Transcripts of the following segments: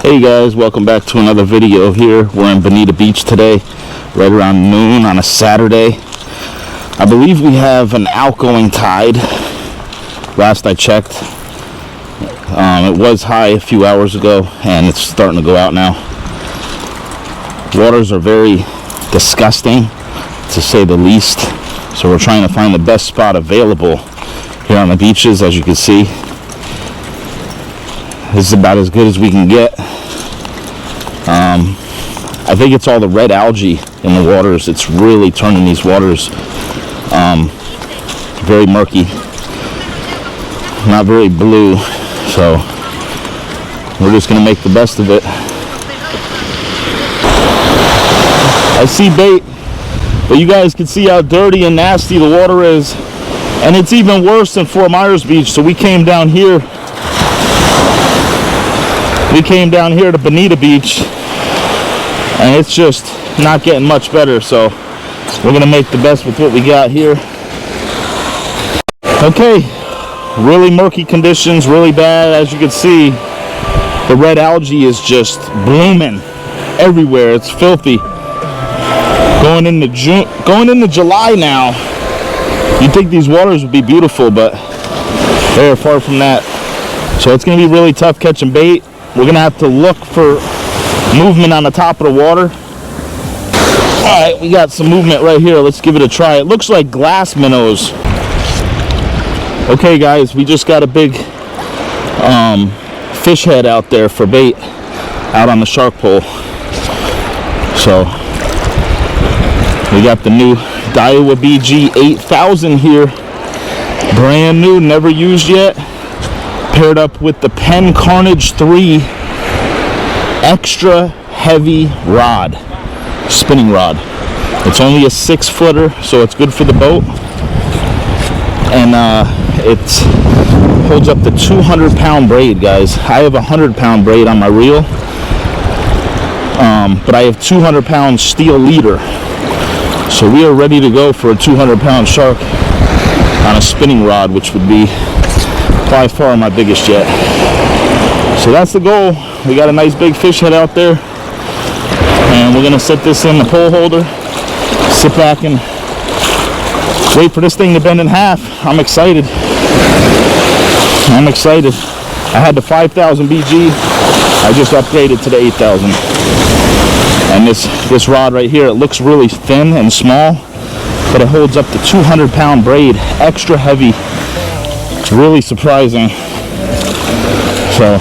Hey guys, welcome back to another video here. We're in Bonita Beach today, right around noon on a Saturday. I believe we have an outgoing tide. Last I checked, it was high a few hours ago and it's starting to go out now. Waters are very disgusting, to say the least. So we're trying to find the best spot available here on the beaches. As you can see, this is about as good as we can get. I think it's all the red algae in the waters. It's really turning these waters very murky, not very blue. So we're just gonna make the best of it. I see bait, but you guys can see how dirty and nasty the water is, and it's even worse than Fort Myers Beach. So we came down here to Bonita Beach, and it's just not getting much better. So we're gonna make the best with what we got here. Okay, really murky conditions, really bad. As you can see, the red algae is just blooming everywhere. It's filthy. Going into July now, you'd think these waters would be beautiful, but they're far from that. So it's gonna be really tough catching bait. We're gonna have to look for movement on the top of the water. All right, we got some movement right here. Let's give it a try. It looks like glass minnows. Okay guys, we just got a big fish head out there for bait out on the shark pole. So we got the new Daiwa BG 8000 here, brand new, never used yet, paired up with the Penn Carnage 3 extra heavy rod, spinning rod. It's only a 6-footer, so it's good for the boat, and it holds up to 200-pound braid, guys. I have a 100-pound braid on my reel, but I have 200-pound steel leader, so we are ready to go for a 200-pound shark on a spinning rod, which would be by far my biggest yet. So that's the goal. We got a nice big fish head out there, and we're gonna set this in the pole holder, sit back and wait for this thing to bend in half. I'm excited. I had the 5,000 BG. I just upgraded to the 8,000. And this rod right here, it looks really thin and small, but it holds up to 200-pound braid, extra heavy. It's really surprising. So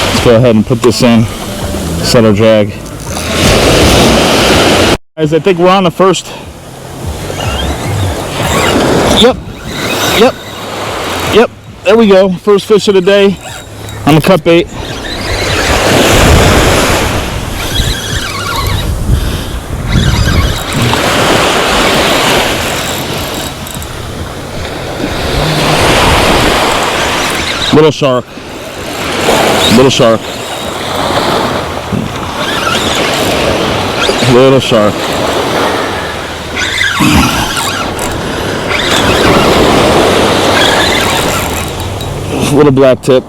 let's go ahead and put this in, set our drag. Guys, I think we're on the first. Yep, there we go. First fish of the day on the cut bait. Little shark. Little shark. Little shark. Little black tip.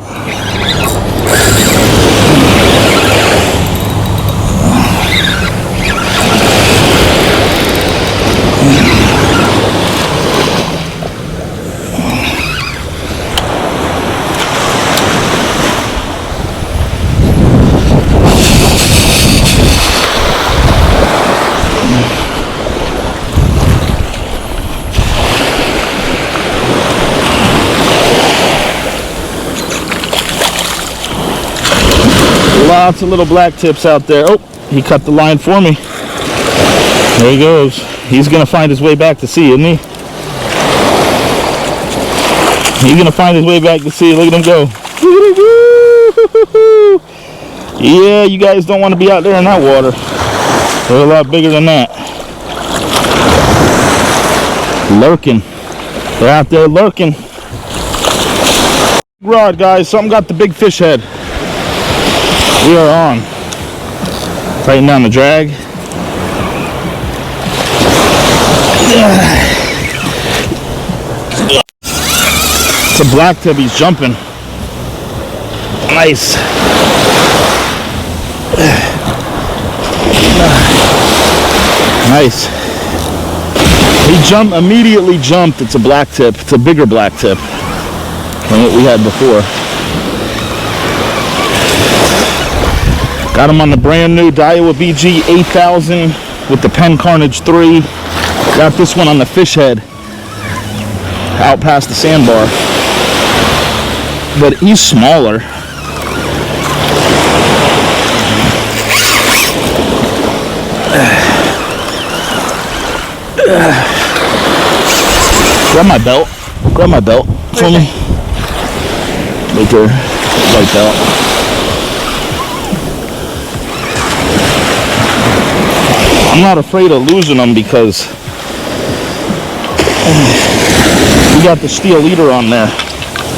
Lots of little black tips out there. Oh, he cut the line for me. There he goes. He's gonna find his way back to sea, isn't he? He's gonna find his way back to sea. Look at him go. Yeah, you guys don't want to be out there in that water. They're a lot bigger than that. Lurking. They're out there lurking. Rod, guys. Something got the big fish head. We are on. Tighten down the drag. It's a black tip. He's jumping. Nice. Nice. He immediately jumped. It's a black tip. It's a bigger black tip than what we had before. Got him on the brand new Daiwa BG 8000 with the Pen Carnage 3. Got this one on the fish head out past the sandbar. But he's smaller. Grab my belt. Grab my belt for me. Right there. Right belt. I'm not afraid of losing them because we got the steel leader on there.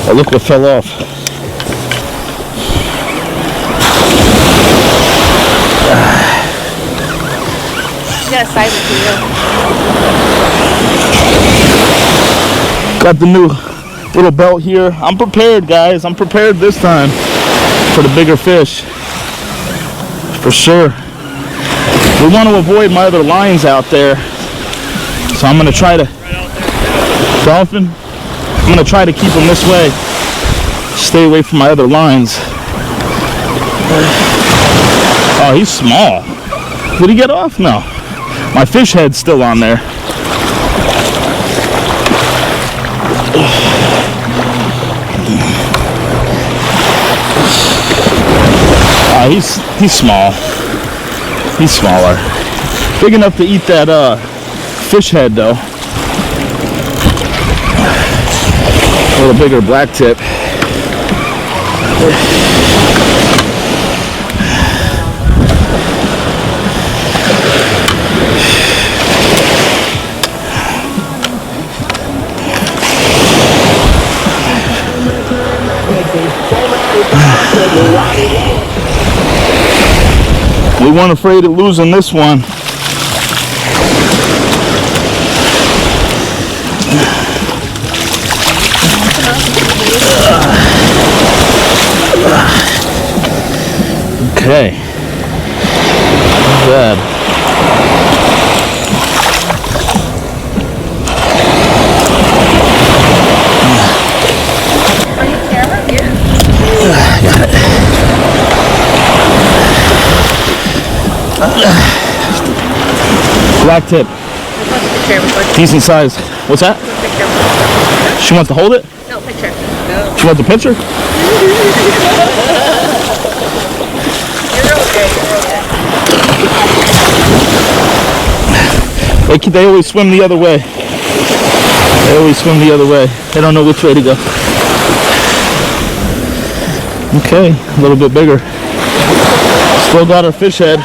Oh, look what fell off. You got a size for you. Got the new little belt here. I'm prepared, guys. I'm prepared this time for the bigger fish. For sure. We want to avoid my other lines out there. So I'm going to try to... Dolphin? I'm going to try to keep them this way. Stay away from my other lines. Oh, he's small. Did he get off? No. My fish head's still on there. He's small. He's smaller. Big enough to eat that fish head though. A little bigger black tip. We weren't afraid of losing this one. Okay. Not bad. Got it. Black tip. Decent size. What's that? She wants to hold it? No, picture. No. She wants the picture? You're okay. They always swim the other way. They always swim the other way. They don't know which way to go. Okay, a little bit bigger. Still got our fish head.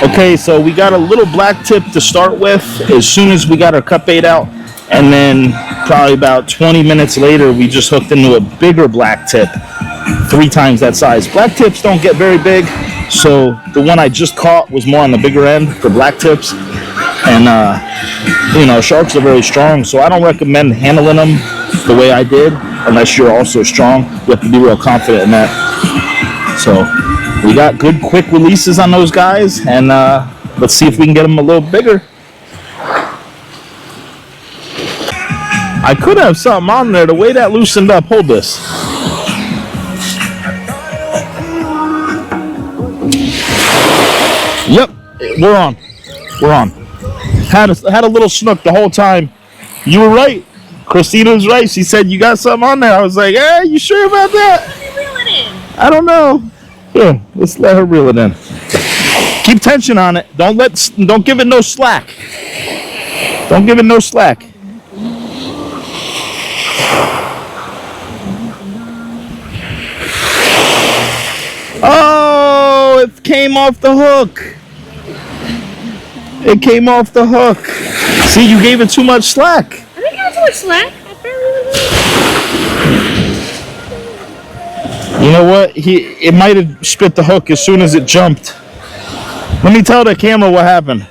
Okay, so we got a little black tip to start with as soon as we got our cut bait out, and then probably about 20 minutes later we just hooked into a bigger black tip, 3 times that size. Black tips don't get very big, so the one I just caught was more on the bigger end for black tips, and you know, sharks are very strong, so I don't recommend handling them the way I did unless you're also strong. You have to be real confident in that. So we got good quick releases on those guys, and let's see if we can get them a little bigger. I could have something on there. The way that loosened up. Hold this. Yep, we're on. We're on. Had a little snook the whole time. You were right. Christina was right. She said you got something on there. I was like, hey, you sure about that? How do you reel it in? I don't know. Here, let's let her reel it in. Keep tension on it. Don't give it no slack. Don't give it no slack. Oh, it came off the hook. It came off the hook. See, you gave it too much slack. I didn't have too much slack. I barely. You know what? It might have spit the hook as soon as it jumped. Let me tell the camera what happened.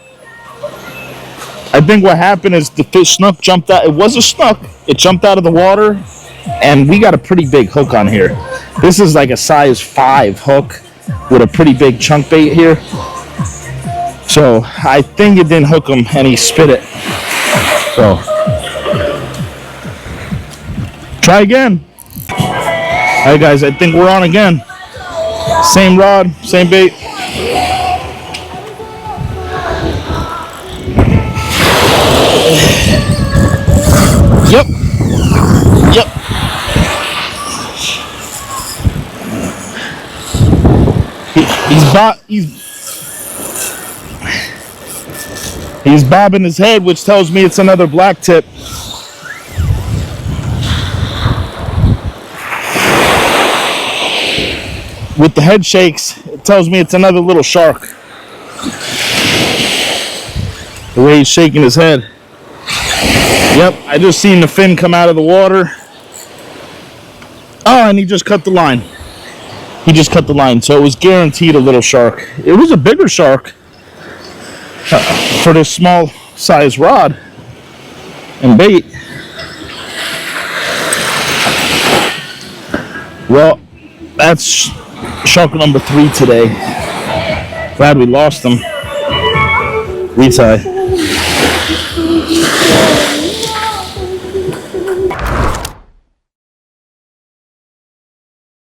I think what happened is the fish snook jumped out. It was a snook. It jumped out of the water, and we got a pretty big hook on here. This is like a size 5 hook with a pretty big chunk bait here. So I think it didn't hook him, and he spit it. So try again. All right, guys. I think we're on again. Same rod, same bait. Yep. Yep. He's bobbing his head, which tells me it's another black tip. With the head shakes, it tells me it's another little shark. The way he's shaking his head. Yep, I just seen the fin come out of the water. Oh, and he just cut the line. He just cut the line, so it was guaranteed a little shark. It was a bigger shark for this small size rod and bait. Well, that's shark number 3 today. Glad we lost him. Retie.